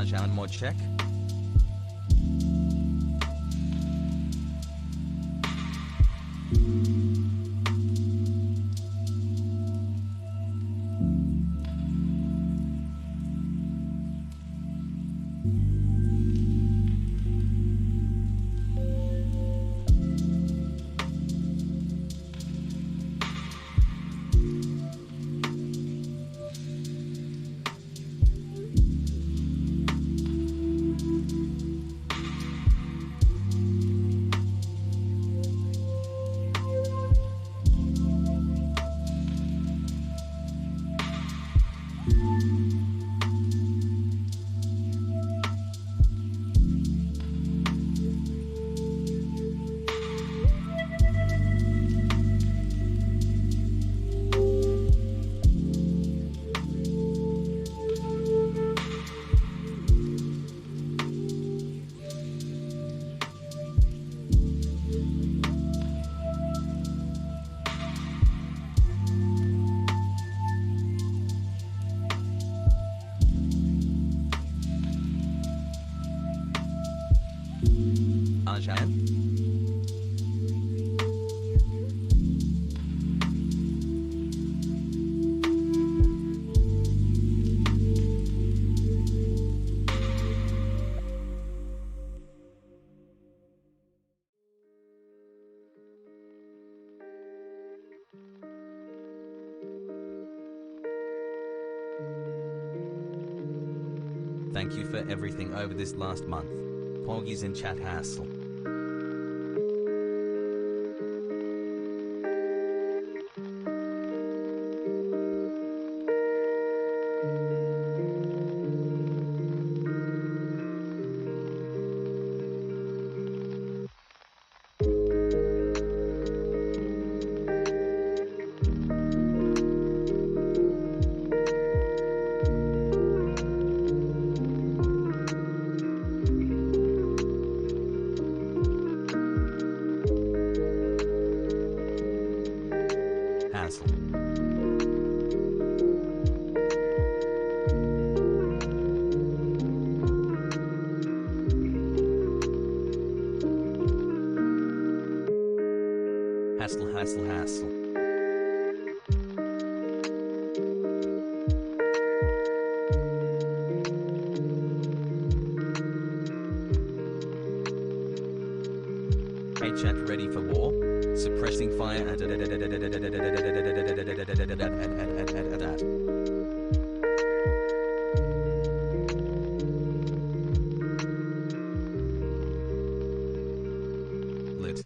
Arjan mod check. Arjan. Thank you for everything over this last month. Poggies in chat hassle. Hassle. Hey chat, ready for war? Suppressing fire and lit.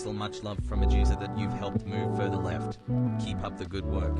Hassel, much love from a user that you've helped move further left. Keep up the good work.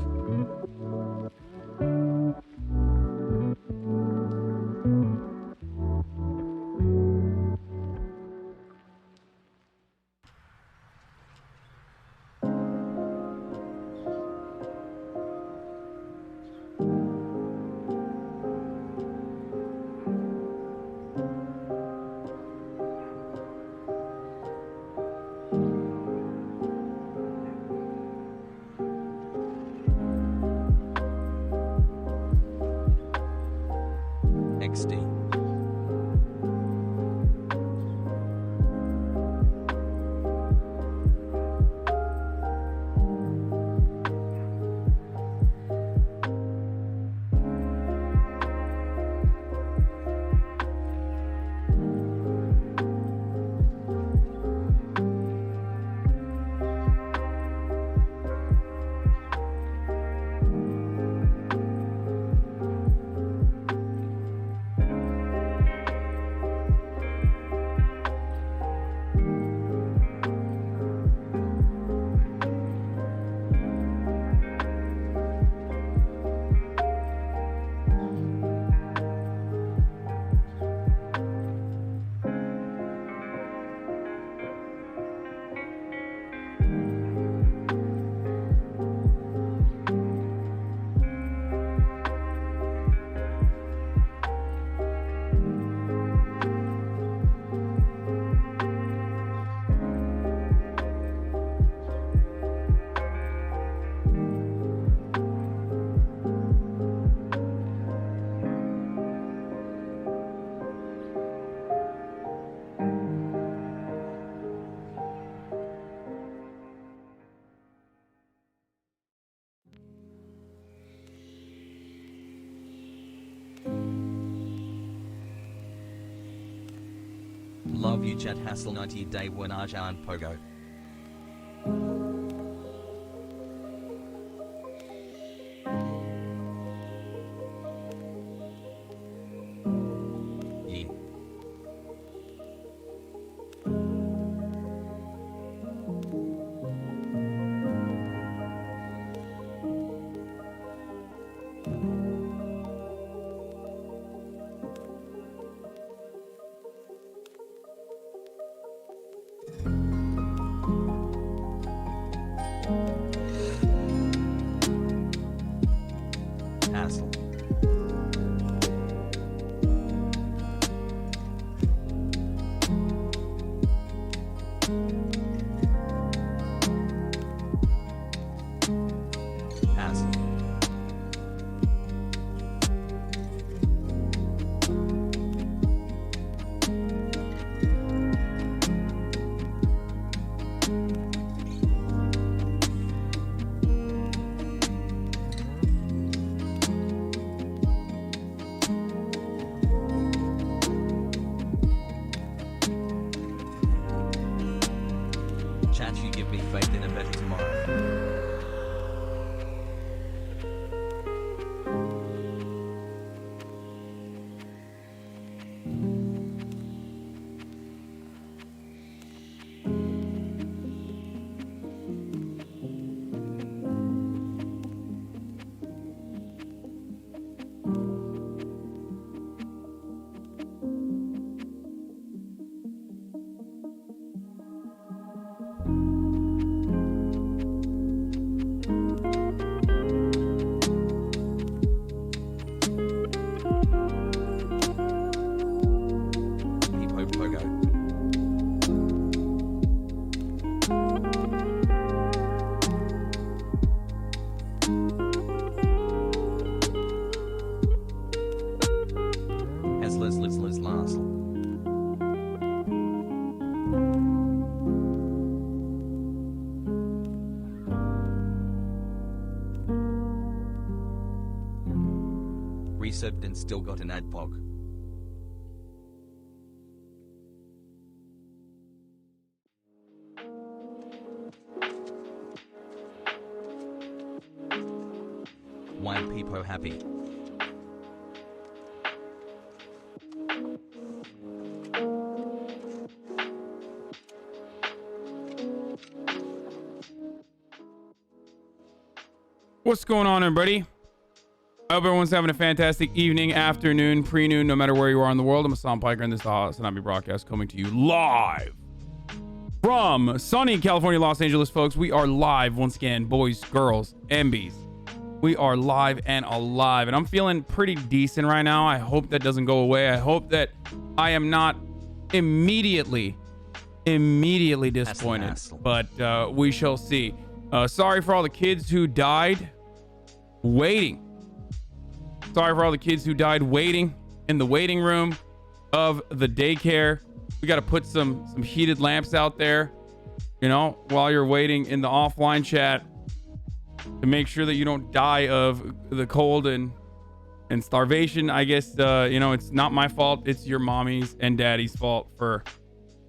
XD. Love you chat Hassel 90 day one Arjan Pogo. Yeah. Hassel. Hassel. Chat, you give me faith in a better tomorrow. Liz Larsel. Resubbed and still got an ad pog. Why people happy? What's going on, everybody? I hope everyone's having a fantastic evening, afternoon, pre-noon, no matter where you are in the world. I'm Hassan Piker, and this is the HasanAbi broadcast coming to you live from sunny California, Los Angeles, folks. We are live once again, boys, girls, MBs. We are live and alive, and I'm feeling pretty decent right now. I hope that doesn't go away. I hope that I am not immediately disappointed, but we shall see. Sorry for all the kids who died waiting. Sorry for all the kids who died waiting in the waiting room of the daycare. We got to put some heated lamps out there, you know, while you're waiting in the offline chat to make sure that you don't die of the cold and starvation. I guess, you know, it's not my fault. It's your mommy's and daddy's fault for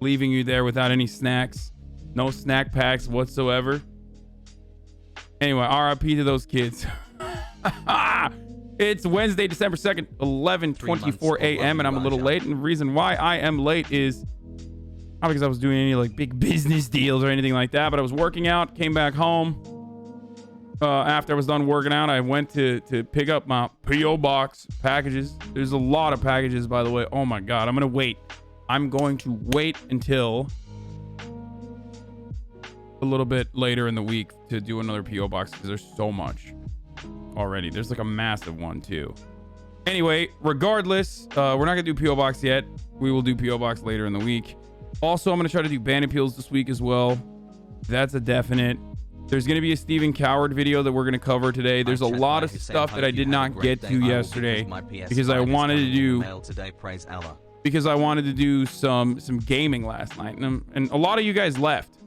leaving you there without any snacks. No snack packs whatsoever. Anyway, RIP to those kids. It's Wednesday, December 2nd, 11:24 a.m. and I'm a little late. And the reason why I am late is not because I was doing any like big business deals or anything like that, but I was working out, came back home. After I was done working out, I went to pick up my P.O. box packages. There's a lot of packages, by the way. Oh my God, I'm going to wait until a little bit later in the week to do another P.O. box because there's so much already. There's like a massive one too. Anyway, regardless, we're not gonna do P.O. box yet. We will do P.O. box later in the week. Also, I'm gonna try to do band appeals this week as well. That's a definite. There's gonna be a Stephen Coward video that we're gonna cover today. There's a lot of stuff that I did not get to yesterday because I wanted to do some gaming last night, and a lot of you guys left,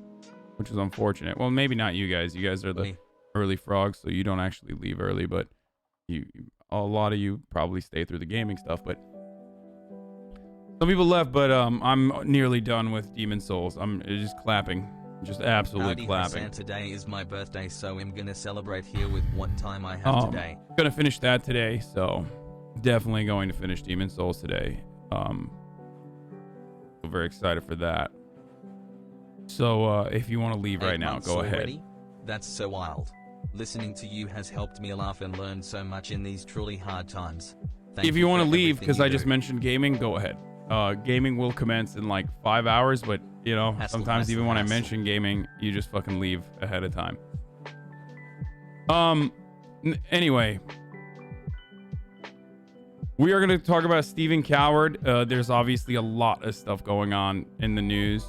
which is unfortunate. Well, maybe not you guys. You guys are the early frogs, so you don't actually leave early, but a lot of you probably stay through the gaming stuff. But some people left, but I'm nearly done with Demon Souls. I'm just clapping, just absolutely clapping. Hassan, today is my birthday, so I'm gonna celebrate here with what time I have today. I'm gonna finish that today, so definitely going to finish Demon Souls today. Very excited for that. So if you want to leave right now, go ahead. That's so wild. Listening to you has helped me laugh and learn so much in these truly hard times. If you want to leave, because I just mentioned gaming, go ahead. Gaming will commence in like 5 hours, but you know, sometimes even when I mention gaming, you just fucking leave ahead of time. Anyway, we are going to talk about Stephen Coward. There's obviously a lot of stuff going on in the news.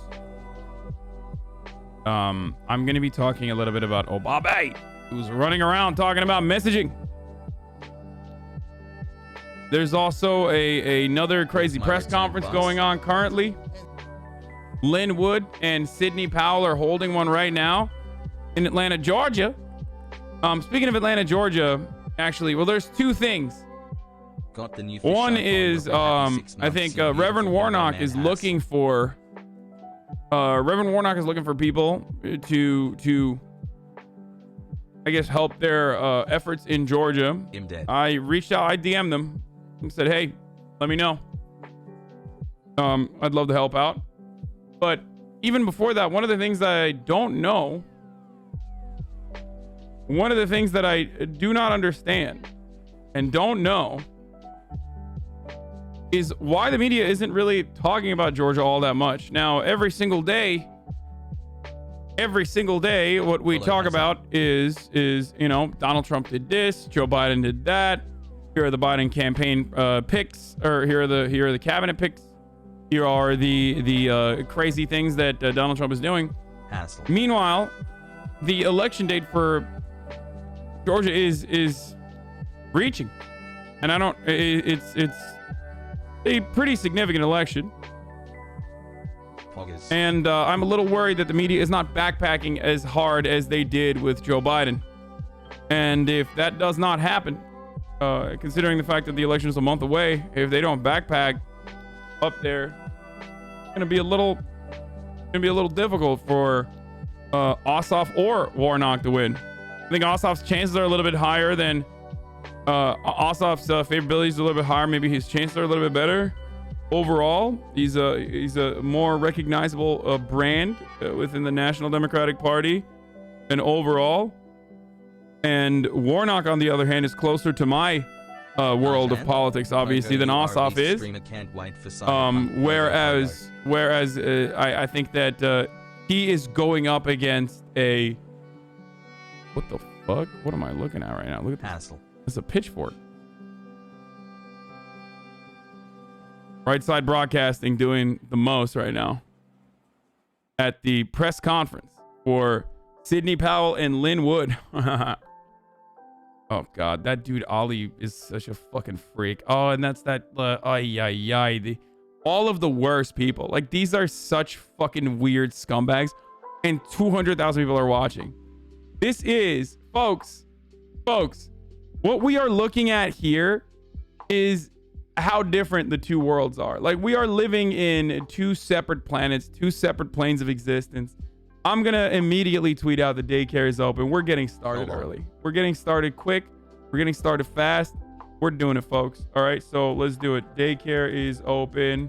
I'm going to be talking a little bit about Obabe, who's running around talking about messaging. There's also another crazy press conference going on currently. Lynn Wood and Sidney Powell are holding one right now in Atlanta, Georgia. Speaking of Atlanta, Georgia, actually, well, there's two things. Got the new one is, I think Reverend Warnock is looking for people to I guess help their efforts in Georgia. I reached out, I DM'd them and said, hey, let me know. I'd love to help out. But even before that, one of the things that I don't know, one of the things that I do not understand and don't know is why the media isn't really talking about Georgia all that much. Now, every single day, what we talk about is, you know, Donald Trump did this, Joe Biden did that. Here are the Biden campaign picks, or here are the cabinet picks. Here are the crazy things that Donald Trump is doing. Hassle. Meanwhile, the election date for Georgia is reaching, and it's a pretty significant election. And I'm a little worried that the media is not backpacking as hard as they did with Joe Biden. And if that does not happen, considering the fact that the election is a month away, if they don't backpack up there, it's gonna be a little difficult for Ossoff or Warnock to win. I think Ossoff's chances are a little bit higher than Ossoff's favorability is a little bit higher. Maybe his chances are a little bit better. Overall, he's a more recognizable brand within the National Democratic Party. And overall, And Warnock, on the other hand, is closer to my world of politics, obviously, than Ossoff is. Whereas I think that he is going up against a... What the fuck? What am I looking at right now? Look at this. Hassle. It's a pitchfork. Right Side Broadcasting doing the most right now at the press conference for Sidney Powell and Lynn Wood. Oh god, that dude Ollie is such a fucking freak. Oh, and that's that all of the worst people. Like, these are such fucking weird scumbags, and 200,000 people are watching. This is, folks, what we are looking at here is how different the two worlds are. Like, we are living in two separate planets, two separate planes of existence. I'm gonna immediately tweet out the daycare is open. We're getting started early. We're getting started quick. We're getting started fast. We're doing it, folks. All right, so let's do it. Daycare is open.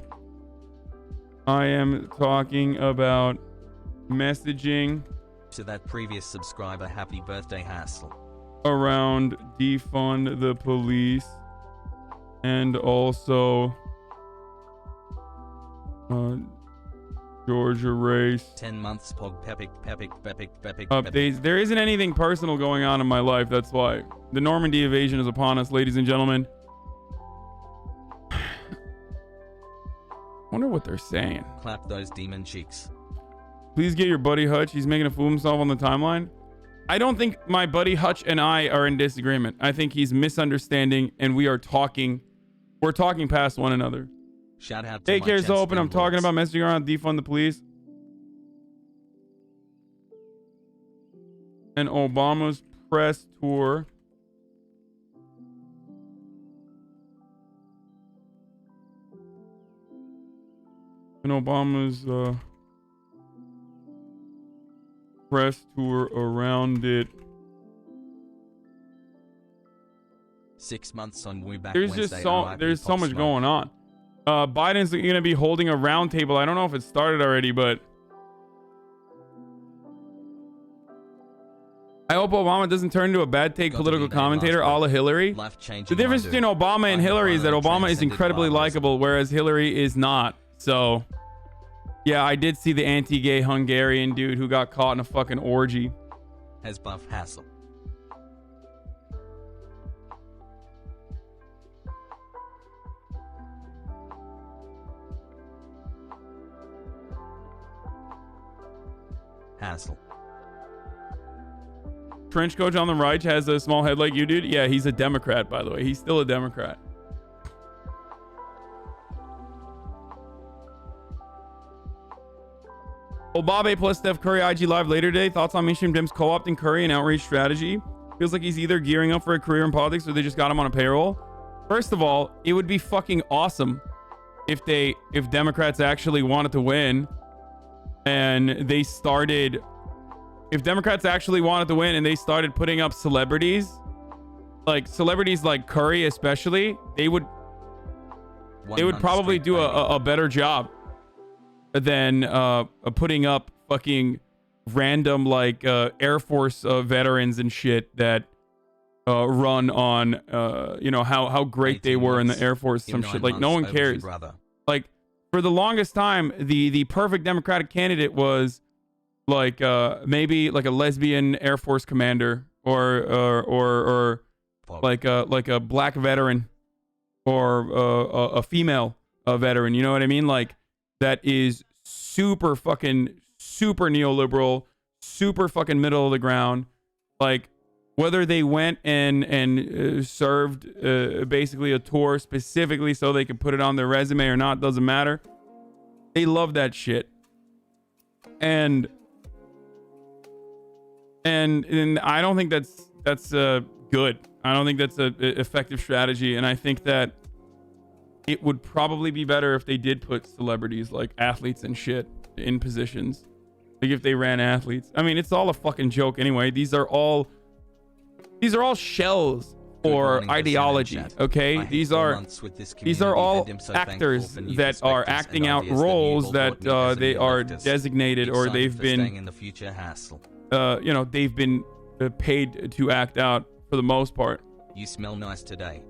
I am talking about messaging to that previous subscriber. Happy birthday, Hassle. Around defund the police and also Georgia race. 10 months Pog Pepic. Updates. There isn't anything personal going on in my life. That's why. The Normandy invasion is upon us, ladies and gentlemen. Wonder what they're saying. Clap those demon cheeks. Please get your buddy Hutch. He's making a fool of himself on the timeline. I don't think my buddy Hutch and I are in disagreement. I think he's misunderstanding, and we're talking past one another. Shout out to Daycare's open. I'm talking about messaging around defund the police. And Obama's press tour. And Obama's press tour around it. 6 months on way back. There's just so much going on. Biden's going to be holding a roundtable. I don't know if it started already, but I hope Obama doesn't turn into a bad take political commentator a la Hillary. The difference between Obama and Hillary is that Obama is incredibly likable, whereas Hillary is not. So, yeah, I did see the anti-gay Hungarian dude who got caught in a fucking orgy. Has buff Hassle. Hassle. Trench coach on the right has a small head like you, dude. Yeah, he's a Democrat, by the way. He's still a Democrat. Obabe plus Steph Curry IG live later today. Thoughts on mainstream Dems co-opting Curry and outreach strategy? Feels like he's either gearing up for a career in politics or they just got him on a payroll. First of all, it would be fucking awesome if Democrats actually wanted to win and they started putting up celebrities like Curry especially, they would probably do a better job than putting up fucking random like Air Force veterans and shit that run on how great they were in the Air Force, some shit. Like, no one cares. Like, for the longest time, the perfect Democratic candidate was like maybe like a lesbian Air Force commander or like a black veteran or a female veteran. You know what I mean? Like, that is super neoliberal, super fucking middle of the ground. Like, whether they went and served basically a tour specifically so they could put it on their resume or not, doesn't matter. They love that shit. And I don't think that's good. I don't think that's a effective strategy. And I think that it would probably be better if they did put celebrities like athletes and shit in positions. Like, if they ran athletes. I mean, it's all a fucking joke anyway. These are all shells for ideology. Okay, these are all actors that are acting out roles that they are designated or they've been they've been paid to act out for the most part. You smell nice today.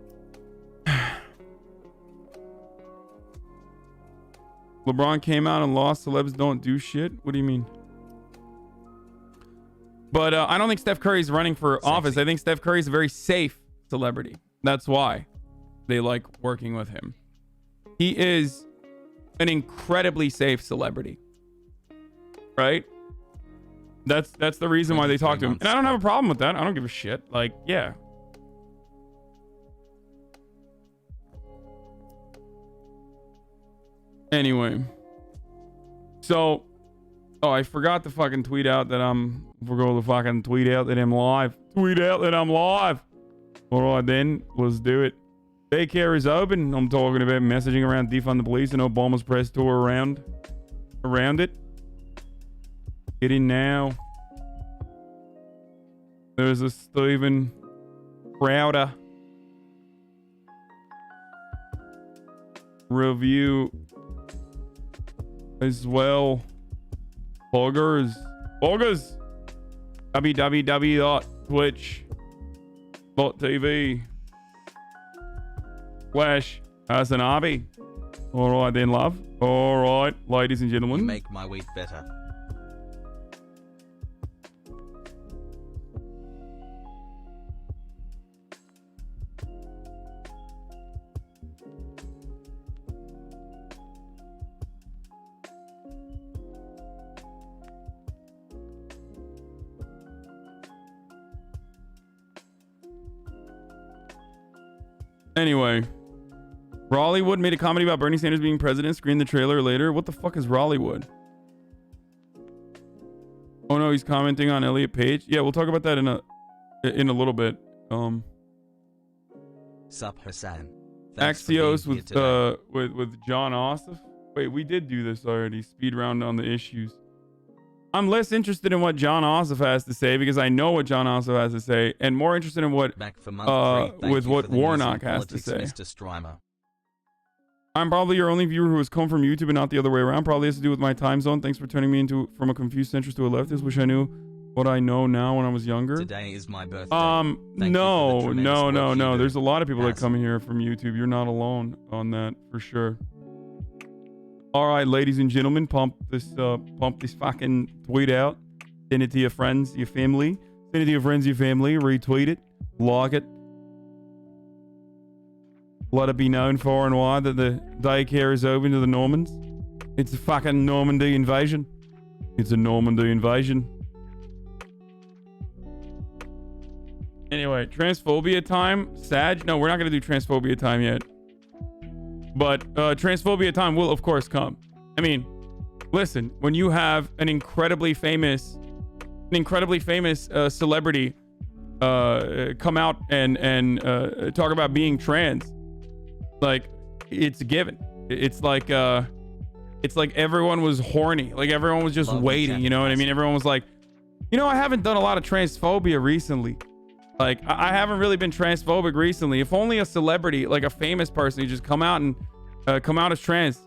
LeBron came out and lost. Celebs don't do shit. What do you mean? But I don't think Steph Curry's running for office. I think Steph Curry's a very safe celebrity. That's why they like working with him. He is an incredibly safe celebrity. Right? That's the reason why they talk to him. And I don't have a problem with that. I don't give a shit. Like, yeah. Anyway. So, oh, I forgot to fucking tweet out that we're going to fucking tweet out that I'm live. Tweet out that I'm live. All right, then. Let's do it. Daycare is open. I'm talking about messaging around defund the police and Obama's press tour around it. Get in now. There's a Stephen Crowder review as well. Poggers. www.twitch.tv/HasanAbi. All right then, love. All right, ladies and gentlemen. You make my week better. Anyway, Rollywood made a comedy about Bernie Sanders being president. Screen the trailer later. What the fuck is Rollywood? Oh no, he's commenting on Elliot Page. Yeah, we'll talk about that in a little bit. Sup, Hassan. Axios with John Ossoff. Wait, we did do this already. Speed round on the issues. I'm less interested in what John Ossoff has to say because I know what John Ossoff has to say, and more interested in what with what Warnock has to say. Mr. Strimer. I'm probably your only viewer who has come from YouTube and not the other way around. Probably has to do with my time zone. Thanks for turning me from a confused centrist to a leftist. Wish I knew what I know now when I was younger. Today is my birthday. No. There's a lot of people that come here from YouTube. You're not alone on that for sure. All right, ladies and gentlemen, pump this fucking tweet out. Send it to your friends, your family. Send it to your friends, your family. Retweet it. Log it. Let it be known far and wide that the daycare is open to the Normans. It's a fucking Normandy invasion. It's a Normandy invasion. Anyway, transphobia time. Sag? No, we're not going to do transphobia time yet. But transphobia time will, of course, come. I mean, listen, when you have an incredibly famous celebrity come out and talk about being trans, like, it's a given. It's like everyone was horny. Like, everyone was just waiting, you know what I mean? Everyone was like, you know, I haven't done a lot of transphobia recently. Like, I haven't really been transphobic recently. If only a celebrity, like a famous person, just come out as trans,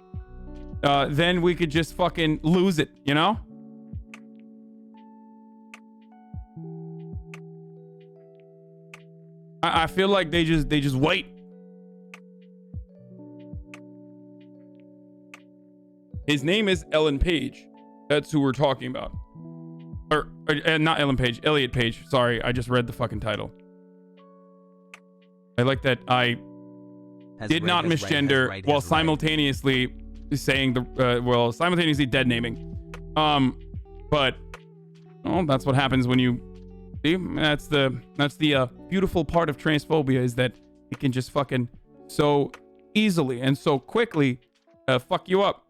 then we could just fucking lose it, you know? I feel like they just wait. His name is Ellen Page. That's who we're talking about. Or not Ellen Page, Elliot Page. Sorry, I just read the fucking title. I like that I did not misgender while simultaneously saying simultaneously dead naming. But that's what happens when you see. That's the beautiful part of transphobia, is that it can just fucking so easily and so quickly fuck you up.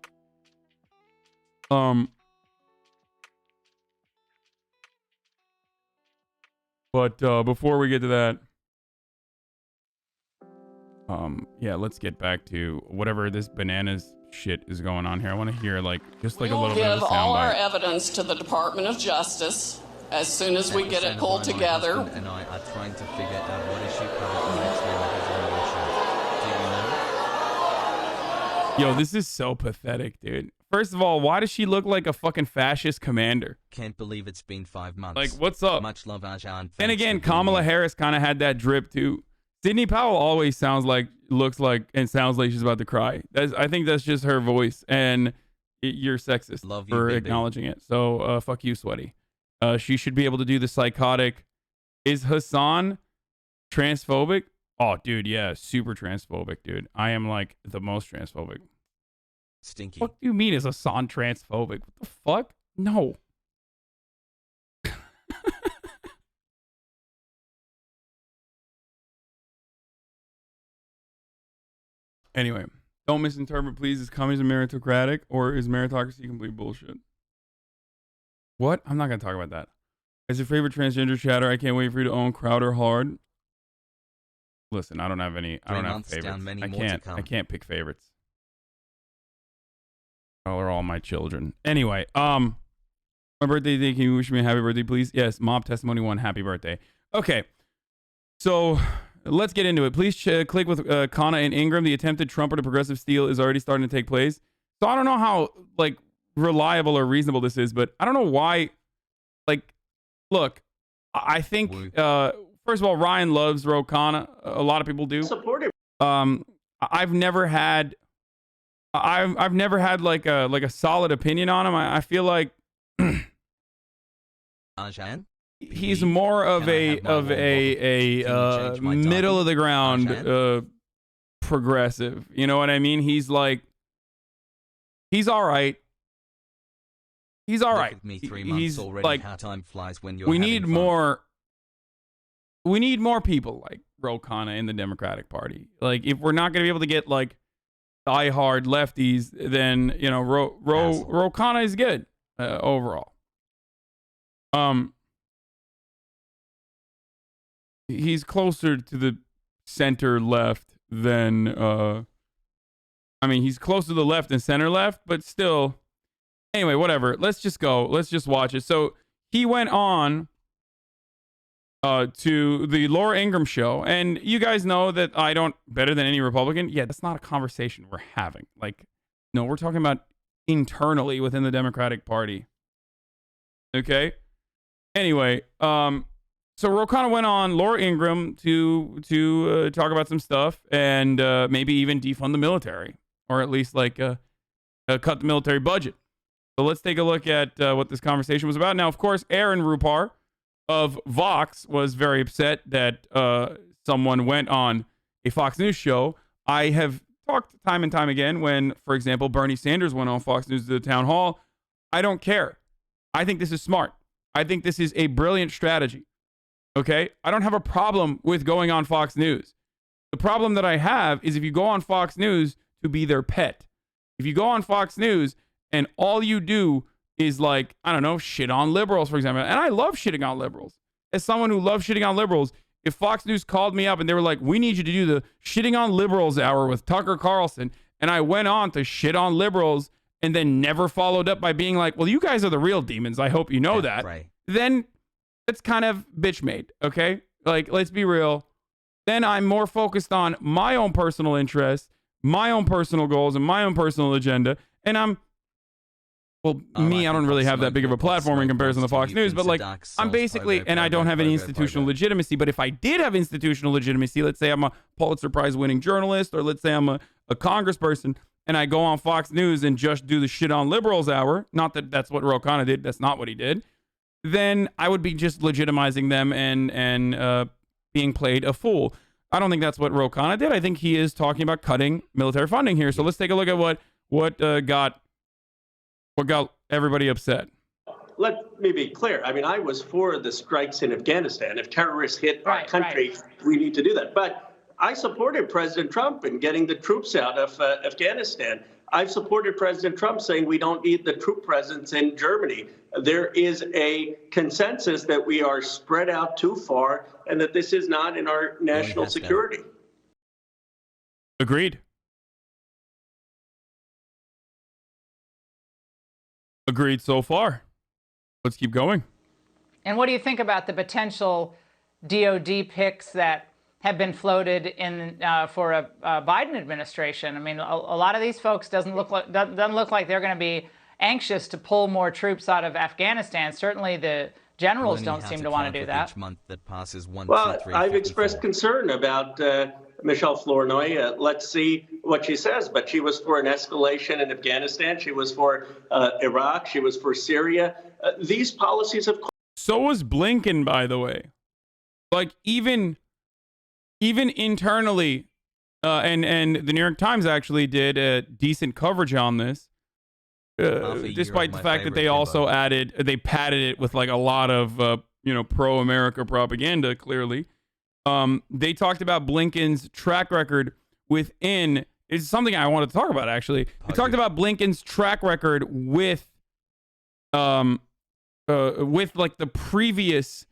But before we get to that, yeah, let's get back to whatever this bananas shit is going on here. I want to hear just a little bit of a soundbite. We'll give all our evidence to the Department of Justice as soon as we get it pulled together. And I are trying to figure out what issue currently next week is on the issue. Do you know? Yo, this is so pathetic, dude. First of all, why does she look like a fucking fascist commander? Can't believe it's been 5 months. Like, what's up? Much love, Ajahn. And again, Kamala Harris kind of had that drip too. Sidney Powell always looks like and sounds like she's about to cry. I think that's just her voice, and you're sexist for acknowledging it. So fuck you, sweaty. She should be able to do the psychotic. Is Hasan transphobic? Oh, dude, yeah, super transphobic, dude. I am like the most transphobic. Stinky. What do you mean is Hasan transphobic? What the fuck? No. Anyway, don't misinterpret, please. Is communism meritocratic or is meritocracy complete bullshit? What? I'm not going to talk about that. As your favorite transgender chatter, I can't wait for you to own Crowder hard. Listen, I don't have any. I don't have favorites. I can't pick favorites. Oh, they're all my children. Anyway, my birthday day. Can you wish me a happy birthday, please? Yes, Mob Testimony 1. Happy birthday. Okay, so let's get into it. Please click with Kana and Ingram. The attempted Trumper to progressive steal is already starting to take place. So I don't know how like reliable or reasonable this is, but I don't know why. Like, look, I think first of all, Ryan loves Ro Khanna. A lot of people do. Supportive. I've never had like a solid opinion on him. I feel like Ajahn? He's more of a middle of the ground progressive. You know what I mean? He's like, he's all right. He's all right. He's like, how time flies when you're we need more people like Ro Khanna in the Democratic Party. Like, if we're not going to be able to get like diehard lefties, then, you know, Ro Khanna is good overall. He's closer to the center left than I mean, he's closer to the left than center left, but still. Anyway, whatever. Let's just go. Let's just watch it. So he went on to the Laura Ingraham show, and you guys know that I don't better than any Republican. Yeah, that's not a conversation we're having. Like, no, we're talking about internally within the Democratic Party. Okay. Anyway, so Ro Khanna went on Laura Ingraham to talk about some stuff and maybe even defund the military, or at least like cut the military budget. So let's take a look at what this conversation was about. Now, of course, Aaron Rupar of Vox was very upset that someone went on a Fox News show. I have talked time and time again when, for example, Bernie Sanders went on Fox News to the town hall. I don't care. I think this is smart. I think this is a brilliant strategy. Okay? I don't have a problem with going on Fox News. The problem that I have is if you go on Fox News to be their pet. If you go on Fox News and all you do is, like, I don't know, shit on liberals, for example. And I love shitting on liberals. As someone who loves shitting on liberals, if Fox News called me up and they were like, we need you to do the shitting on liberals hour with Tucker Carlson, and I went on to shit on liberals and then never followed up by being like, well, you guys are the real demons. I hope you know that. Right. Then it's kind of bitch made, okay? Like, let's be real. Then I'm more focused on my own personal interests, my own personal goals, and my own personal agenda. And I'm, well, I don't really have that big of a platform in comparison to Fox News, but like, I'm basically, and I don't have any institutional legitimacy, but if I did have institutional legitimacy, let's say I'm a Pulitzer Prize winning journalist, or let's say I'm a congressperson, and I go on Fox News and just do the shit on liberals hour, not that that's what Ro Khanna did, that's not what he did, then I would be just legitimizing them and being played a fool. I don't think that's what Ro Khanna did. I think he is talking about cutting military funding here. So let's take a look at what got everybody upset. Let me be clear. I mean, I was for the strikes in Afghanistan. If terrorists hit our country, we need to do that. But I supported President Trump in getting the troops out of Afghanistan. I've supported President Trump saying we don't need the troop presence in Germany. There is a consensus that we are spread out too far and that this is not in our national security. Agreed. Agreed so far. Let's keep going. And what do you think about the potential DOD picks that have been floated in for a Biden administration. I mean, a lot of these folks doesn't look like they're going to be anxious to pull more troops out of Afghanistan. Certainly, the generals don't seem to want to do that. Each month that passes I've expressed concern about Michelle Flournoy. Let's see what she says. But she was for an escalation in Afghanistan. She was for Iraq. She was for Syria. These policies have. So was Blinken, by the way. Like even internally, and the New York Times actually did a decent coverage on this. Despite the fact that they also they padded it with like a lot of pro-America propaganda. Clearly, they talked about Blinken's track record within. It's something I wanted to talk about actually. They talked about Blinken's track record with like the previous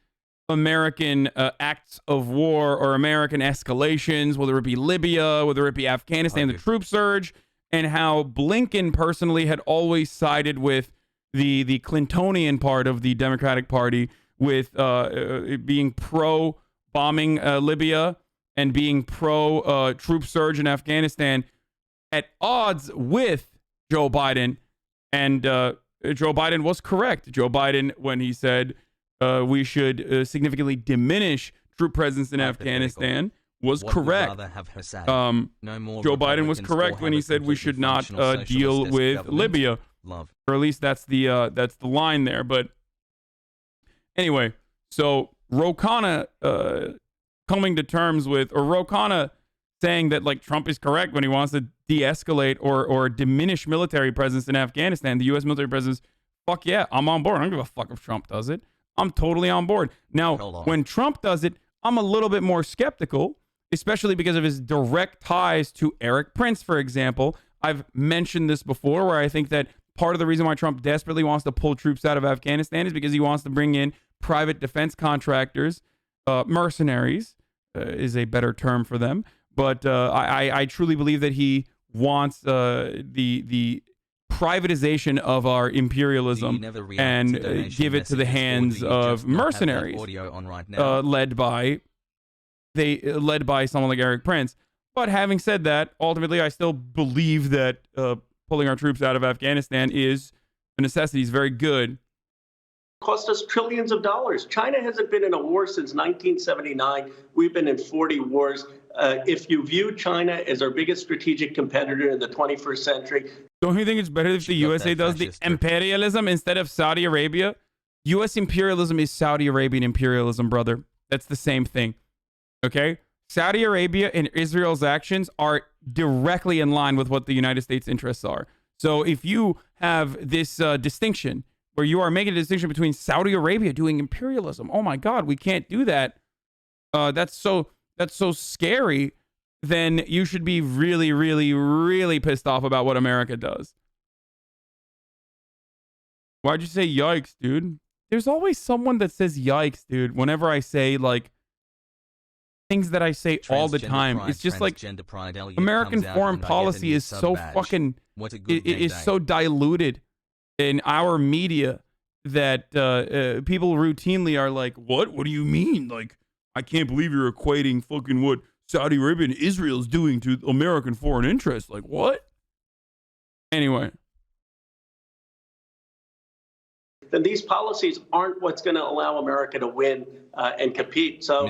American acts of war or American escalations, whether it be Libya, whether it be Afghanistan, the troop surge. And how Blinken personally had always sided with the Clintonian part of the Democratic Party, with being pro bombing Libya and being pro troop surge in Afghanistan, at odds with Joe Biden. And Joe Biden was correct. Joe Biden, when he said we should significantly diminish troop presence in Afghanistan, was correct. Joe Biden was correct when he said we should not deal with Libya, or at least that's the line there. But anyway, so Ro Khanna coming to terms with, or Ro Khanna saying that like Trump is correct when he wants to de-escalate or diminish military presence in Afghanistan, the U.S. military presence. Fuck yeah, I'm on board. I don't give a fuck if Trump does it. I'm totally on board. Now, when Trump does it, I'm a little bit more skeptical, especially because of his direct ties to Eric Prince, for example. I've mentioned this before, where I think that part of the reason why Trump desperately wants to pull troops out of Afghanistan is because he wants to bring in private defense contractors, mercenaries is a better term for them. But I truly believe that he wants the privatization of our imperialism and give it to the hands of mercenaries, led by someone like Eric Prince. But having said that, ultimately, I still believe that pulling our troops out of Afghanistan is a necessity. It's very good. Cost us trillions of dollars. China hasn't been in a war since 1979. We've been in 40 wars. If you view China as our biggest strategic competitor in the 21st century. Don't you think it's better if the USA does the imperialism instead of Saudi Arabia? U.S. imperialism is Saudi Arabian imperialism, brother. That's the same thing. Okay? Saudi Arabia and Israel's actions are directly in line with what the United States interests are. So if you have this distinction where you are making a distinction between Saudi Arabia doing imperialism, oh my God, we can't do that. That's so scary. Then you should be really, really, really pissed off about what America does. Why'd you say yikes, dude? There's always someone that says yikes, dude, whenever I say like things that I say all the time. It's just like American foreign policy is so fucking, it is so diluted in our media that people routinely are like, what do you mean? Like, I can't believe you're equating fucking what Saudi Arabia and Israel is doing to American foreign interests. Like, what? Anyway. Then these policies aren't what's going to allow America to win and compete. So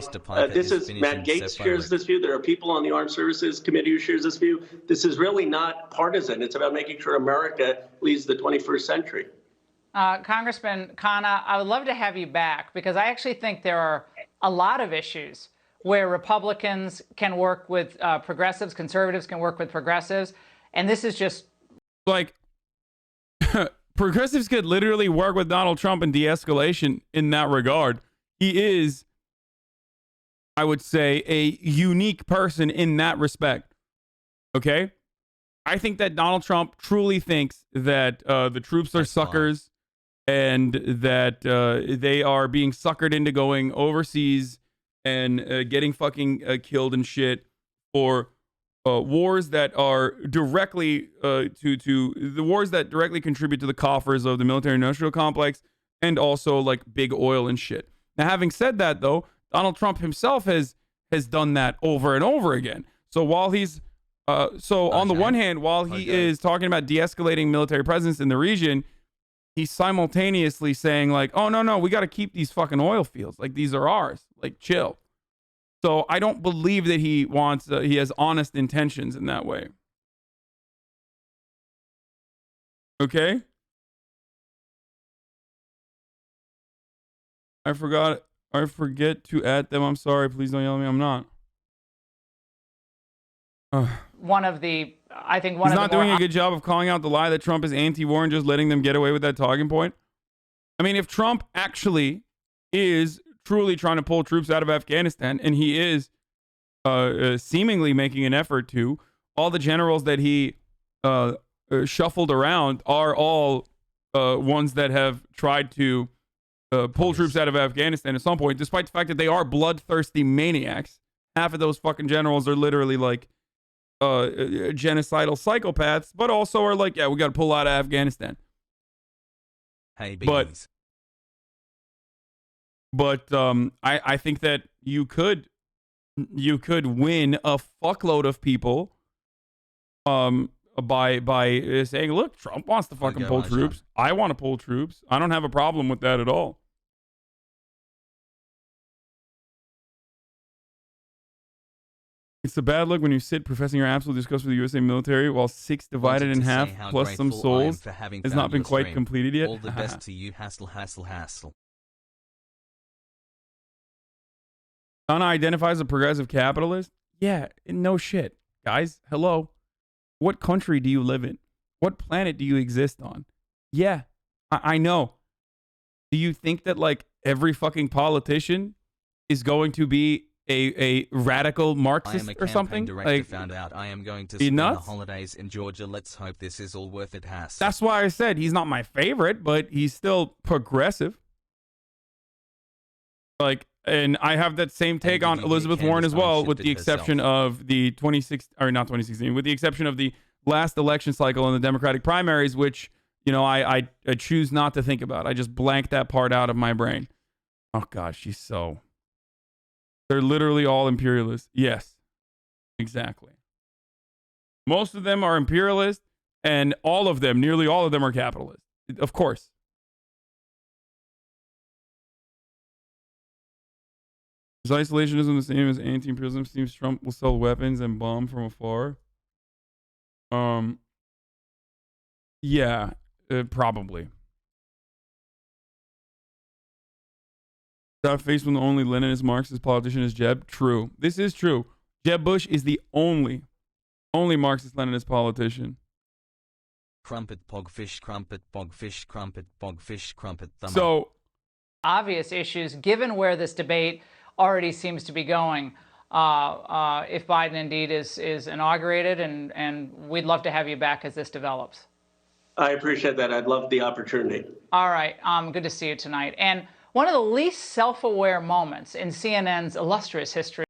this is Matt Gaetz shares this view. There are people on the Armed Services Committee who shares this view. This is really not partisan. It's about making sure America leads the 21st century. Congressman Khanna, I would love to have you back because I actually think there are a lot of issues where Republicans can work with progressives, conservatives can work with progressives, and this is just like progressives could literally work with Donald Trump in de-escalation in that regard. He is, I would say, a unique person in that respect. Okay? I think that Donald Trump truly thinks that the troops are suckers and that they are being suckered into going overseas and getting fucking killed and shit for wars that are directly to the wars that directly contribute to the coffers of the military-industrial complex and also like big oil and shit. Now, having said that, though, Donald Trump himself has has done that over and over again. So while he's on the one hand, while he is talking about de-escalating military presence in the region, he's simultaneously saying like, oh, no, we got to keep these fucking oil fields. Like, these are ours. Like, chill. So I don't believe that he wants, he has honest intentions in that way. Okay? I forget to add them. I'm sorry. Please don't yell at me. I'm not. I think he's not doing a good job of calling out the lie that Trump is anti-war and just letting them get away with that talking point. I mean, if Trump actually is truly trying to pull troops out of Afghanistan, and he is seemingly making an effort to, all the generals that he shuffled around are all ones that have tried to pull troops out of Afghanistan at some point, despite the fact that they are bloodthirsty maniacs. Half of those fucking generals are literally like genocidal psychopaths, but also are like, yeah, we got to pull out of Afghanistan. Hey, beans. But I think that you could win a fuckload of people by saying, look, Trump wants to fucking pull troops. I want to pull troops. I don't have a problem with that at all. It's a bad look when you sit professing your absolute disgust for the USA military while 6 divided in half plus some souls has not been quite completed yet. All the best to you, hassle. Donna identifies a progressive capitalist? Yeah, no shit. Guys, hello. What country do you live in? What planet do you exist on? Yeah, I know. Do you think that like every fucking politician is going to be a radical Marxist or something? Like, found out I am going to spend the holidays in Georgia. Let's hope this is all worth it, Hass. That's why I said he's not my favorite, but he's still progressive. Like, and I have that same take on Elizabeth Warren as well, with the exception of the 2016, with the exception of the last election cycle in the Democratic primaries, which, you know, I choose not to think about. I just blank that part out of my brain. Oh God, they're literally all imperialists. Yes, exactly. Most of them are imperialist, and nearly all of them are capitalist. Of course. Is isolationism the same as anti-imperialism? Seems Trump will sell weapons and bomb from afar. Yeah, probably. That face when the only Leninist Marxist politician is Jeb? True. This is true. Jeb Bush is the only Marxist Leninist politician. Crumpet, pogfish, crumpet, pogfish, crumpet, pogfish, crumpet. So obvious issues, given where this debate already seems to be going, if Biden indeed is inaugurated, and we'd love to have you back as this develops. I appreciate that. I'd love the opportunity. All right. Good to see you tonight. And one of the least self-aware moments in CNN's illustrious history.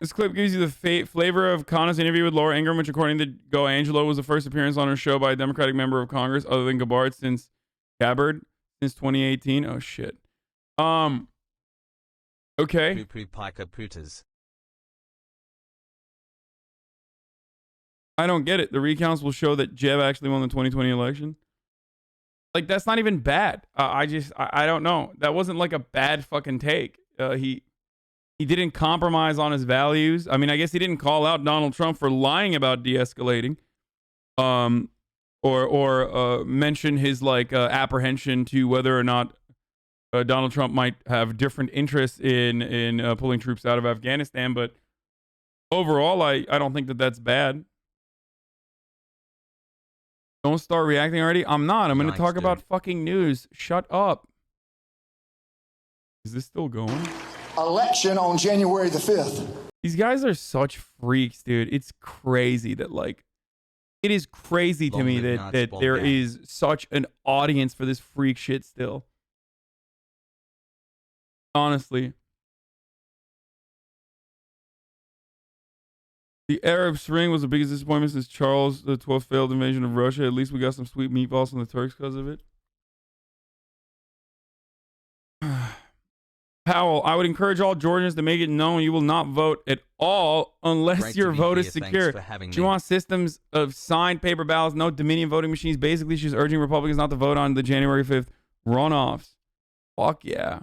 This clip gives you the flavor of Khanna's interview with Laura Ingraham, which, according to Go Angelo, was the first appearance on her show by a Democratic member of Congress other than Gabbard since 2018. Oh shit. Okay. I don't get it. The recounts will show that Jeb actually won the 2020 election. Like, that's not even bad. I don't know. That wasn't like a bad fucking take. He didn't compromise on his values. I mean, I guess he didn't call out Donald Trump for lying about de-escalating, or mention his like apprehension to whether or not Donald Trump might have different interests in pulling troops out of Afghanistan. But overall, I don't think that that's bad. Don't start reacting already. I'm not. I'm going to talk about fucking news. Shut up. Is this still going? Election on January the 5th. These guys are such freaks, dude. It's crazy that, like, it is crazy to me that there is such an audience for this freak shit still. Honestly. The Arab Spring was the biggest disappointment since Charles XII's failed invasion of Russia. At least we got some sweet meatballs from the Turks because of it. Powell, I would encourage all Georgians to make it known you will not vote at all unless Great your to be vote here. is secure. Thanks for having She me. wants systems of signed paper ballots, no Dominion voting machines. Basically, she's urging Republicans not to vote on the January 5th runoffs. Fuck yeah.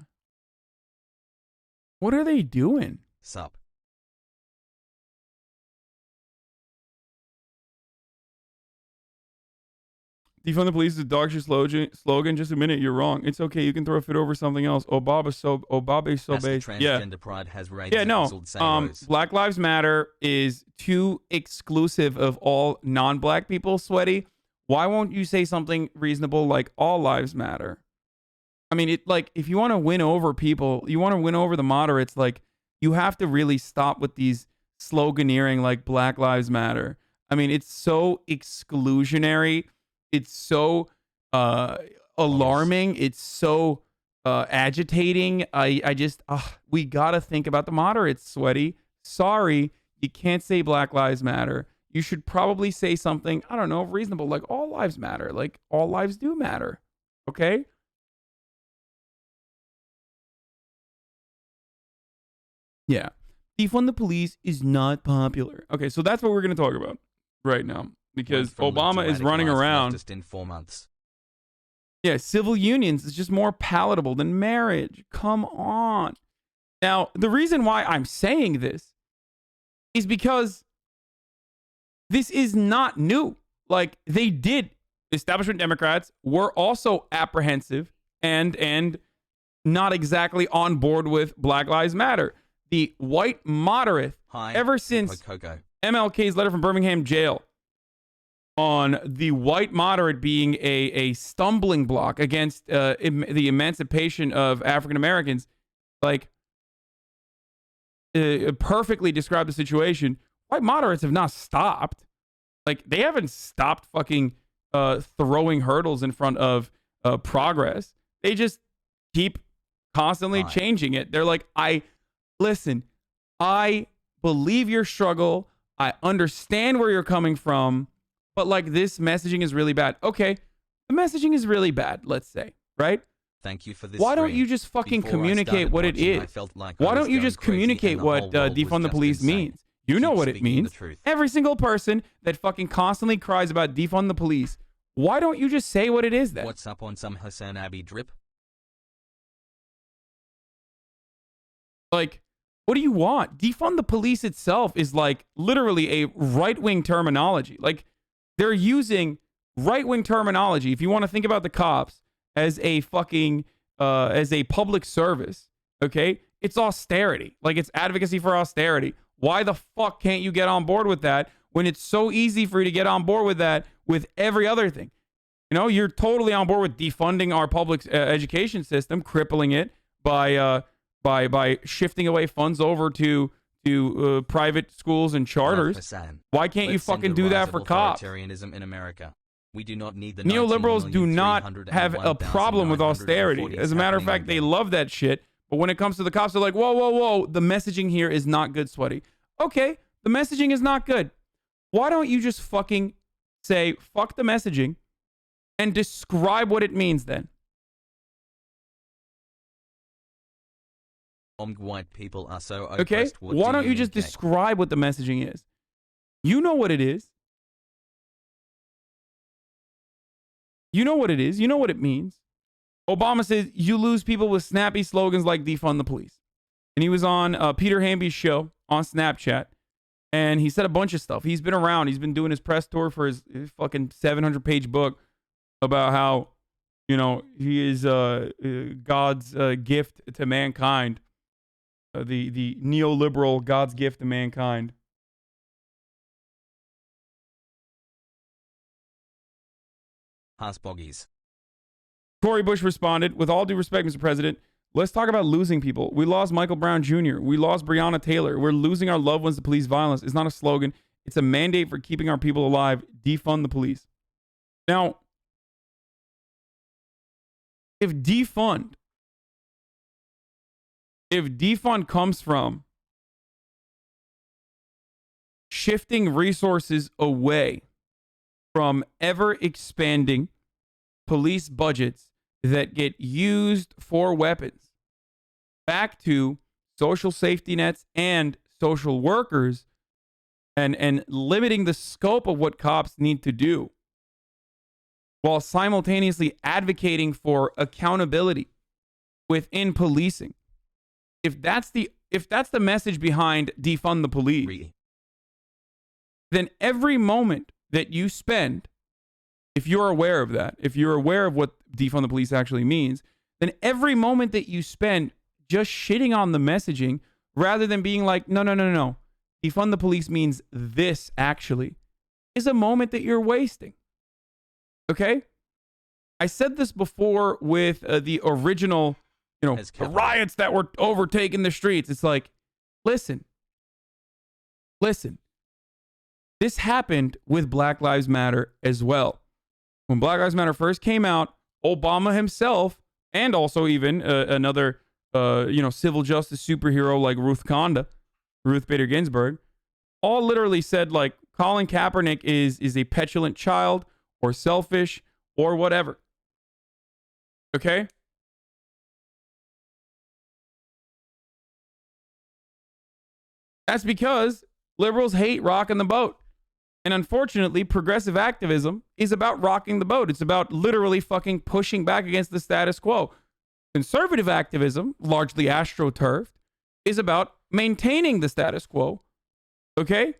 What are they doing? Sup. Defund the police is a dog shit slogan. Just a minute, you're wrong. It's okay. You can throw a fit over something else. Obama's so That's the base. transgender pride has raised. Yeah, no. Black Lives Matter is too exclusive of all non-black people, Sweaty. Why won't you say something reasonable like all lives matter? I mean, it like if you want to win over people, you want to win over the moderates, like you have to really stop with these sloganeering like Black Lives Matter. I mean, it's so exclusionary. It's so alarming. It's so agitating. I just, we got to think about the moderates, Sweaty. Sorry, you can't say Black Lives Matter. You should probably say something, I don't know, reasonable, like all lives matter. Like all lives do matter. Okay? Yeah. Defund the police is not popular. Okay, so that's what we're going to talk about right now. Because Obama is running around. Just in 4 months. Yeah, civil unions is just more palatable than marriage. Come on. Now, the reason why I'm saying this is because this is not new. Like, they did. Establishment Democrats were also apprehensive and not exactly on board with Black Lives Matter. The white moderate, ever since MLK's letter from Birmingham jail, on the white moderate being a stumbling block against the emancipation of African Americans, like perfectly described the situation. White moderates have not stopped. Like they haven't stopped fucking throwing hurdles in front of progress. They just keep constantly changing it. They're like, listen, I believe your struggle. I understand where you're coming from. But like this messaging is really bad. Okay, the messaging is really bad, let's say, right? Thank you for this. Why don't you just fucking communicate what it is? Why don't you just communicate what defund the police means? You know what it means. Every single person that fucking constantly cries about defund the police, why don't you just say what it is then? What's up on some HasanAbi drip? Like, what do you want? Defund the police itself is like literally a right-wing terminology. Like, they're using right-wing terminology. If you want to think about the cops as a fucking, as a public service, okay? It's austerity. Like, it's advocacy for austerity. Why the fuck can't you get on board with that when it's so easy for you to get on board with that with every other thing? You know, you're totally on board with defunding our public education system, crippling it by shifting away funds over to private schools and charters. Why can't you fucking do that for cops? Authoritarianism in America. We do not need the neoliberals do not have a problem with austerity. As a matter of fact, they love that shit. But when it comes to the cops, they're like, whoa, whoa, whoa. The messaging here is not good, Sweaty. Okay, the messaging is not good. Why don't you just fucking say, fuck the messaging and describe what it means then? White people are so okay. Why don't you just describe what the messaging is? You know what it is. You know what it is. You know what it means. Obama says you lose people with snappy slogans like defund the police. And he was on Peter Hamby's show on Snapchat. And he said a bunch of stuff. He's been around. He's been doing his press tour for his fucking 700-page book about how, you know, he is God's gift to mankind. The neoliberal God's gift to mankind. Hasboggies. Tory Bush responded, with all due respect, Mr. President, let's talk about losing people. We lost Michael Brown Jr. We lost Breonna Taylor. We're losing our loved ones to police violence. It's not a slogan. It's a mandate for keeping our people alive. Defund the police. Now, if defund comes from shifting resources away from ever expanding police budgets that get used for weapons back to social safety nets and social workers and limiting the scope of what cops need to do while simultaneously advocating for accountability within policing. If that's the message behind defund the police, then every moment that you spend, if you're aware of that, if you're aware of what defund the police actually means, then every moment that you spend just shitting on the messaging rather than being like, no. Defund the police means this actually is a moment that you're wasting. Okay? I said this before with the original, the riots that were overtaking the streets. It's like, listen. This happened with Black Lives Matter as well. When Black Lives Matter first came out, Obama himself, and also even another, civil justice superhero like Ruth Bader Ginsburg, all literally said like Colin Kaepernick is a petulant child or selfish or whatever. Okay? That's because liberals hate rocking the boat. And unfortunately, progressive activism is about rocking the boat. It's about literally fucking pushing back against the status quo. Conservative activism, largely astroturfed, is about maintaining the status quo. Okay?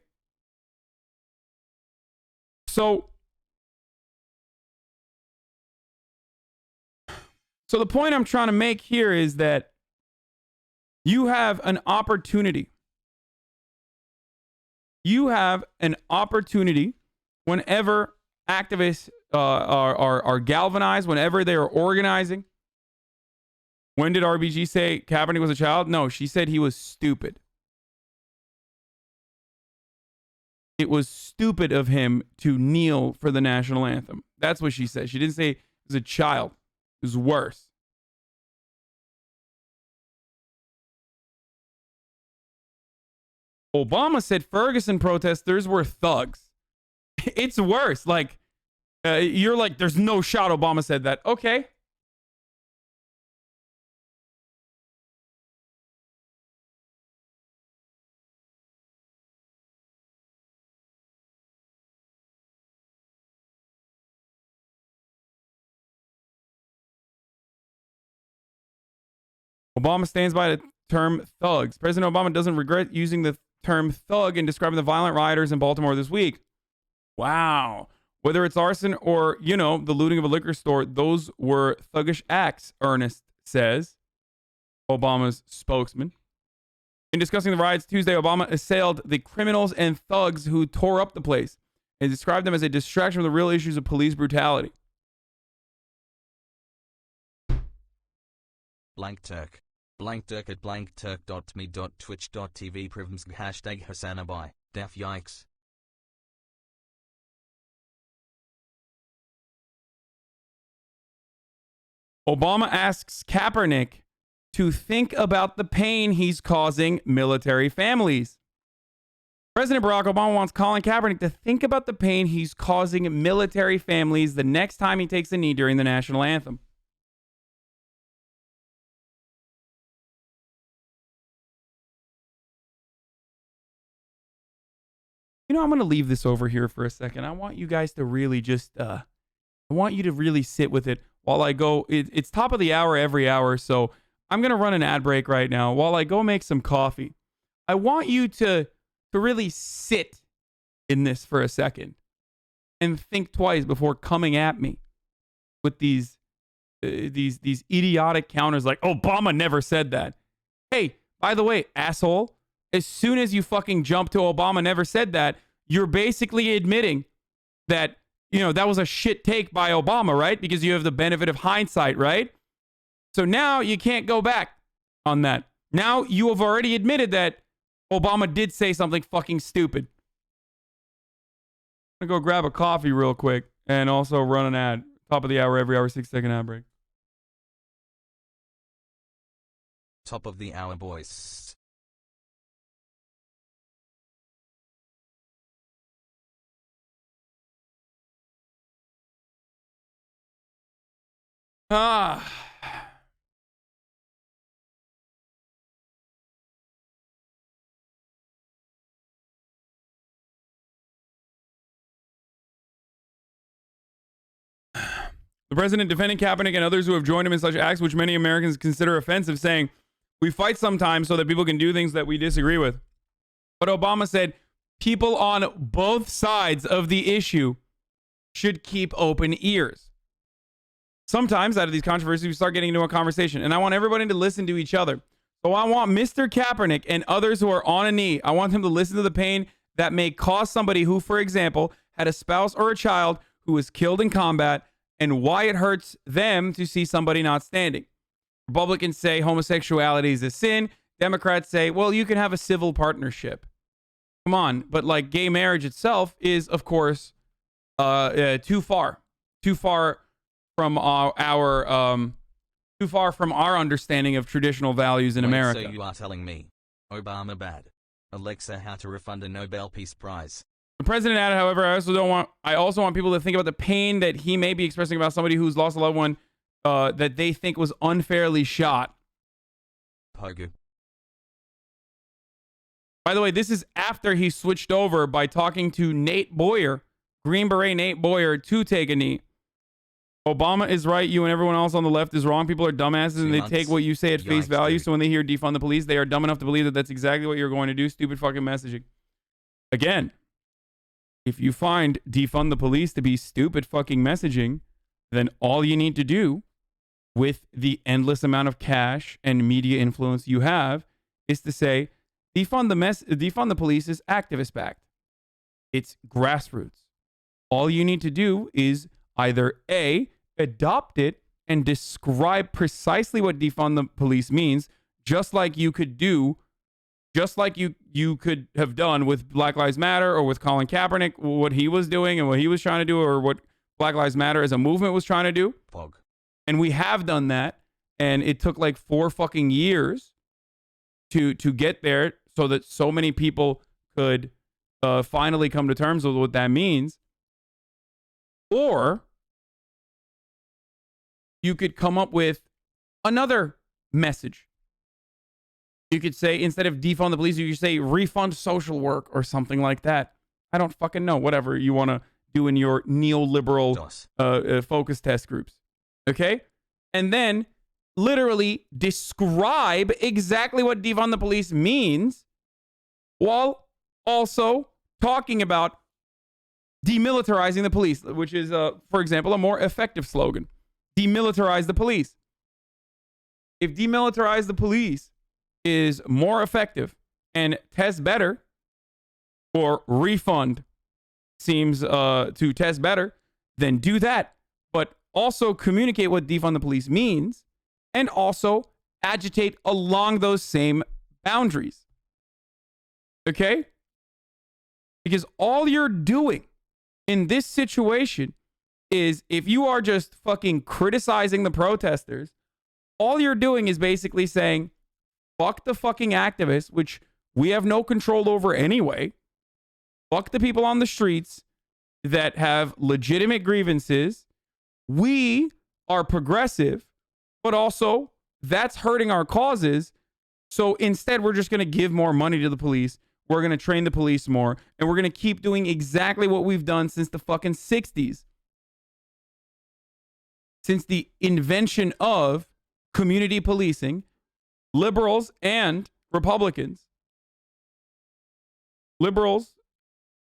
So the point I'm trying to make here is that you have an opportunity. You have an opportunity whenever activists are galvanized, whenever they are organizing. When did RBG say Kaepernick was a child? No, she said he was stupid. It was stupid of him to kneel for the national anthem. That's what she said. She didn't say he was a child. It was worse. Obama said Ferguson protesters were thugs. It's worse. Like, you're like, there's no shot Obama said that. Okay. Obama stands by the term thugs. President Obama doesn't regret using the term thug in describing the violent rioters in Baltimore this week. Wow. Whether it's arson or, the looting of a liquor store, those were thuggish acts, Ernest says, Obama's spokesman. In discussing the riots Tuesday, Obama assailed the criminals and thugs who tore up the place and described them as a distraction from the real issues of police brutality. Blank Turk. Blank Turk at blankturk.me.twitch.tv privms hashtag HasanAbi. Def yikes. Obama asks Kaepernick to think about the pain he's causing military families. President Barack Obama wants Colin Kaepernick to think about the pain he's causing military families the next time he takes a knee during the national anthem. I'm going to leave this over here for a second. I want you guys to really just, I want you to really sit with it while I go. It's top of the hour every hour, so I'm going to run an ad break right now while I go make some coffee. I want you to really sit in this for a second and think twice before coming at me with these idiotic counters like, Obama never said that. Hey, by the way, asshole, as soon as you fucking jump to Obama never said that, you're basically admitting that, that was a shit take by Obama, right? Because you have the benefit of hindsight, right? So now you can't go back on that. Now you have already admitted that Obama did say something fucking stupid. I'm going to go grab a coffee real quick and also run an ad. Top of the hour, every hour, 6-second ad break. Top of the hour, boys. The president defending Kaepernick and others who have joined him in such acts which many Americans consider offensive, saying, "We fight sometimes so that people can do things that we disagree with." But Obama said people on both sides of the issue should keep open ears. Sometimes out of these controversies, we start getting into a conversation, and I want everybody to listen to each other. So I want Mr. Kaepernick and others who are on a knee, I want them to listen to the pain that may cause somebody who, for example, had a spouse or a child who was killed in combat, and why it hurts them to see somebody not standing. Republicans say homosexuality is a sin. Democrats say, well, you can have a civil partnership. Come on. But like gay marriage itself is, of course, too far from our understanding of traditional values in America. So you are telling me Obama bad. Alexa, how to refund a Nobel Peace Prize. The president added, however, I also want people to think about the pain that he may be expressing about somebody who's lost a loved one that they think was unfairly shot. Pogu. By the way, this is after he switched over by talking to Nate Boyer, Green Beret Nate Boyer, to take a knee. Obama is right. You and everyone else on the left is wrong. People are dumbasses and they take what you say at face value. So when they hear defund the police, they are dumb enough to believe that that's exactly what you're going to do. Stupid fucking messaging. Again, if you find defund the police to be stupid fucking messaging, then all you need to do with the endless amount of cash and media influence you have is to say, defund the police is activist backed. It's grassroots. All you need to do is either A, adopt it and describe precisely what defund the police means, just like you could have done with Black Lives Matter or with Colin Kaepernick, what he was doing and what he was trying to do, or what Black Lives Matter as a movement was trying to do. Pog. And we have done that, and it took like 4 fucking years to get there so that so many people could finally come to terms with what that means. Or you could come up with another message. You could say, instead of defund the police, you could say refund social work or something like that. I don't fucking know. Whatever you want to do in your neoliberal focus test groups. Okay? And then literally describe exactly what defund the police means while also talking about demilitarizing the police, which is, for example, a more effective slogan. Demilitarize the police. If demilitarize the police is more effective and test better, or refund seems to test better, then do that. But also communicate what defund the police means, and also agitate along those same boundaries. Okay? Because all you're doing in this situation is, if you are just fucking criticizing the protesters, all you're doing is basically saying, fuck the fucking activists, which we have no control over anyway. Fuck the people on the streets that have legitimate grievances. We are progressive, but also that's hurting our causes. So instead, we're just going to give more money to the police. We're going to train the police more. And we're going to keep doing exactly what we've done since the fucking 60s. Since the invention of community policing, liberals and Republicans, liberals,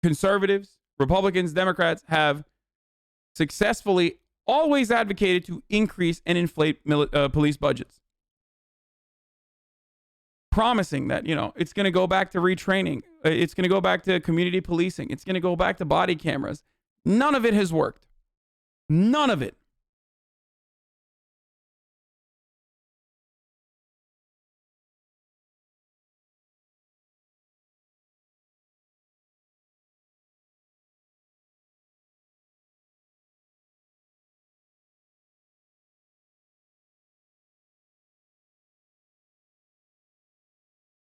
conservatives, Republicans, Democrats have successfully always advocated to increase and inflate police budgets. Promising that, it's going to go back to retraining. It's going to go back to community policing. It's going to go back to body cameras. None of it has worked. None of it.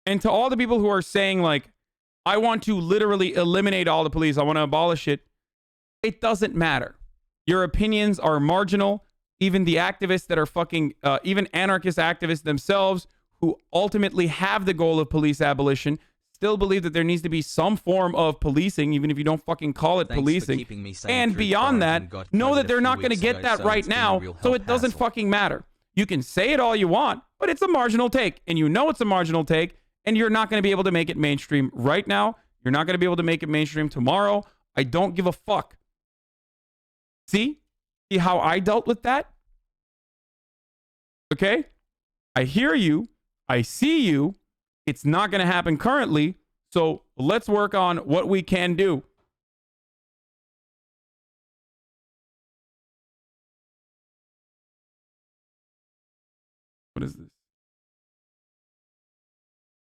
And to all the people who are saying, like, I want to literally eliminate all the police, I want to abolish it, it doesn't matter. Your opinions are marginal. Even the activists that are fucking, even anarchist activists themselves, who ultimately have the goal of police abolition, still believe that there needs to be some form of policing, even if you don't fucking call it Thanks for policing. keeping me sane And through beyond quarantine. that, Got know COVID that a they're few not going to weeks get ago, that so right it's been a now, real so help it doesn't hassle. fucking matter. You can say it all you want, but it's a marginal take, and you know it's a marginal take, and you're not going to be able to make it mainstream right now. You're not going to be able to make it mainstream tomorrow. I don't give a fuck. See how I dealt with that? Okay? I hear you. I see you. It's not going to happen currently. So let's work on what we can do. What is this?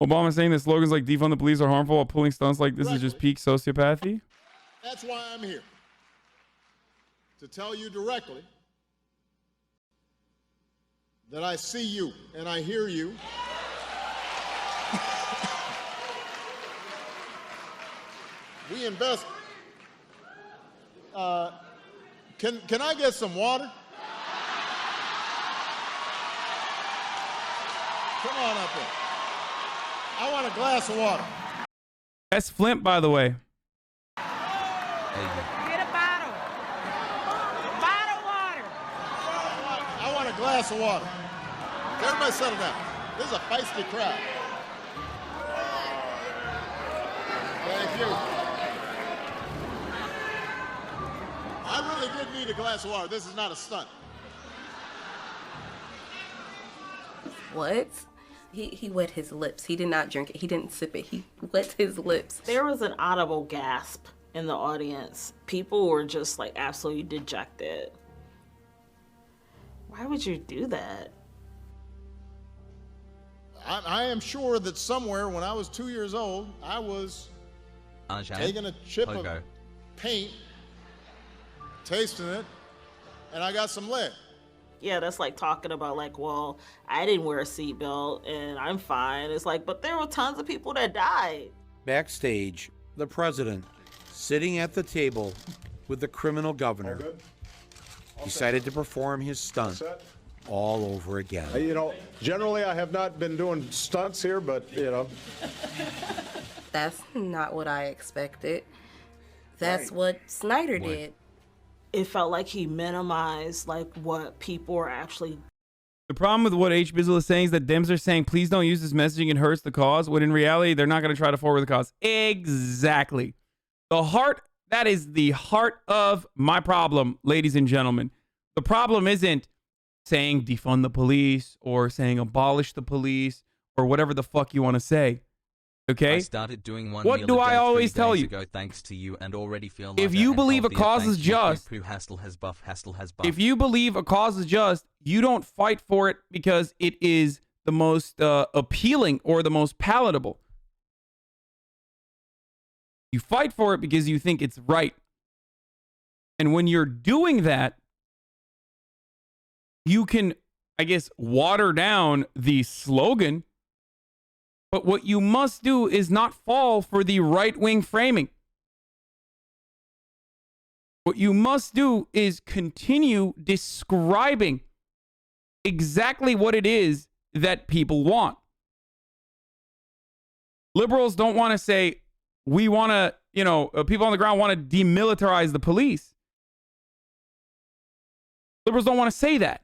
Obama saying that slogans like defund the police are harmful while pulling stunts like this is just peak sociopathy. That's why I'm here. To tell you directly that I see you and I hear you. We invest. Can I get some water? Come on up here. I want a glass of water. That's Flint, by the way. Get a bottle. Bottle water. I want a glass of water. Everybody settle down. This is a feisty crowd. Thank you. I really did need a glass of water. This is not a stunt. What? He wet his lips. He did not drink it. He didn't sip it. He wet his lips. There was an audible gasp in the audience. People were just like absolutely dejected. Why would you do that? I am sure that somewhere when I was 2 years old, I was taking a chip of paint, tasting it, and I got some lead. Yeah, that's like talking about like, well, I didn't wear a seatbelt and I'm fine. It's like, but there were tons of people that died. Backstage, the president, sitting at the table with the criminal governor, decided to perform his stunt all over again. You know, generally I have not been doing stunts here, but, you know. That's not what I expected. That's what Snyder did. It felt like he minimized like what people are actually. The problem with what H. Bizzle is saying is that Dems are saying, please don't use this messaging, it hurts the cause, when in reality, they're not going to try to forward the cause. Exactly. That is the heart of my problem, ladies and gentlemen. The problem isn't saying defund the police or saying abolish the police or whatever the fuck you want to say. Okay? I started doing one what meal do a I day always 3 tell days you? ago, thanks to you, and already feel If lighter you and believe a healthier, cause thanks is to you. just, Poo, Hassel has buff, Hassel has buff. if you believe a cause is just, you don't fight for it because it is the most appealing or the most palatable. You fight for it because you think it's right. And when you're doing that, you can, I guess, water down the slogan. But what you must do is not fall for the right-wing framing. What you must do is continue describing exactly what it is that people want. Liberals don't want to say, we want to, people on the ground want to demilitarize the police. Liberals don't want to say that.